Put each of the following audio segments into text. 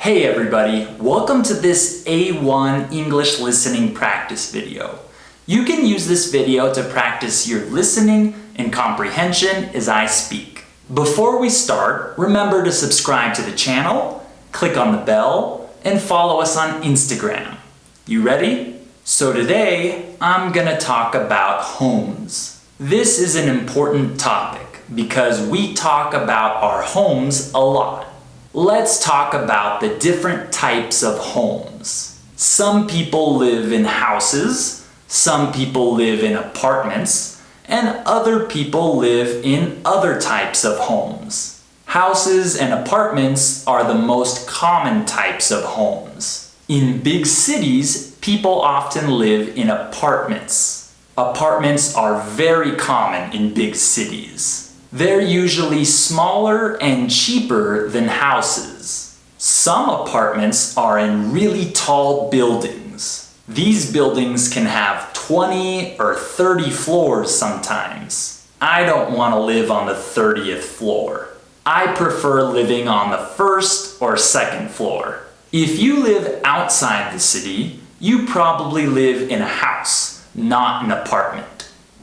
Hey everybody, welcome to this A1 English listening practice video. You can use this video to practice your listening and comprehension as I speak. Before we start, remember to subscribe to the channel, click on the bell, and follow us on Instagram. You ready? So today, I'm gonna talk about homes. This is an important topic because we talk about our homes a lot. Let's talk about the different types of homes. Some people live in houses, some people live in apartments, and other people live in other types of homes. Houses and apartments are the most common types of homes. In big cities, people often live in apartments. Apartments are very common in big cities. They're usually smaller and cheaper than houses. Some apartments are in really tall buildings. These buildings can have 20 or 30 floors sometimes. I don't want to live on the 30th floor. I prefer living on the first or second floor. If you live outside the city, you probably live in a house, not an apartment.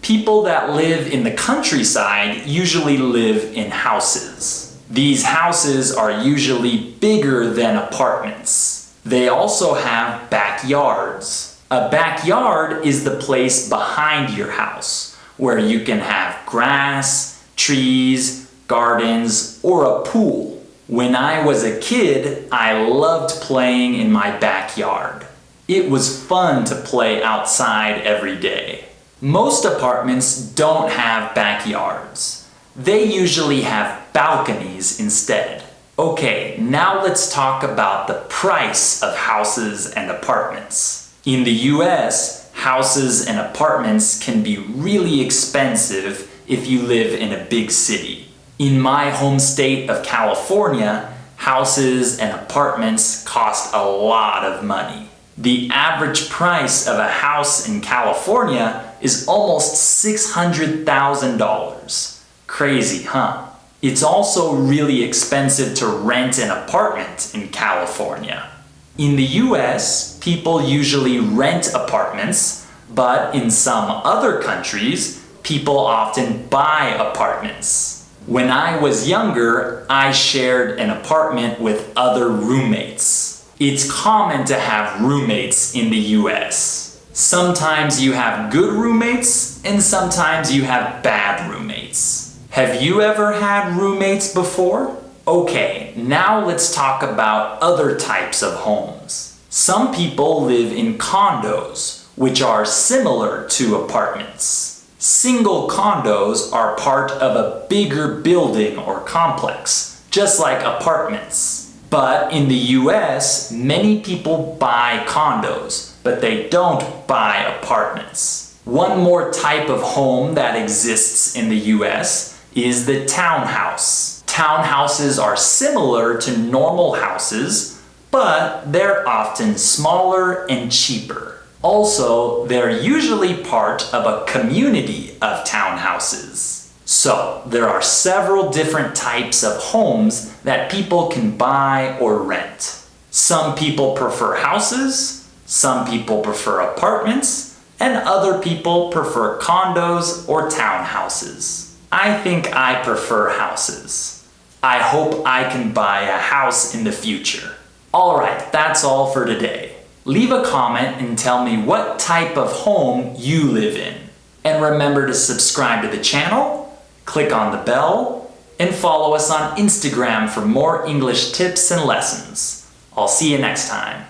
People that live in the countryside usually live in houses. These houses are usually bigger than apartments. They also have backyards. A backyard is the place behind your house where you can have grass, trees, gardens, or a pool. When I was a kid, I loved playing in my backyard. It was fun to play outside every day. Most apartments don't have backyards. They usually have balconies instead. Okay, now let's talk about the price of houses and apartments. In the US, houses and apartments can be really expensive if you live in a big city. In my home state of California, houses and apartments cost a lot of money. The average price of a house in California is almost $600,000. Crazy, huh? It's also really expensive to rent an apartment in California. In the US, people usually rent apartments, but in some other countries, people often buy apartments. When I was younger, I shared an apartment with other roommates. It's common to have roommates in the US. Sometimes you have good roommates and sometimes you have bad roommates. Have you ever had roommates before? Okay, now let's talk about other types of homes. Some people live in condos, which are similar to apartments. Single condos are part of a bigger building or complex, just like apartments. But in the US, many people buy condos, but they don't buy apartments. One more type of home that exists in the US is the townhouse. Townhouses are similar to normal houses, but they're often smaller and cheaper. Also, they're usually part of a community of townhouses. So, there are several different types of homes that people can buy or rent. Some people prefer houses, some people prefer apartments, and other people prefer condos or townhouses. I think I prefer houses. I hope I can buy a house in the future. Alright, that's all for today. Leave a comment and tell me what type of home you live in. And remember to subscribe to the channel, click on the bell, and follow us on Instagram for more English tips and lessons. I'll see you next time.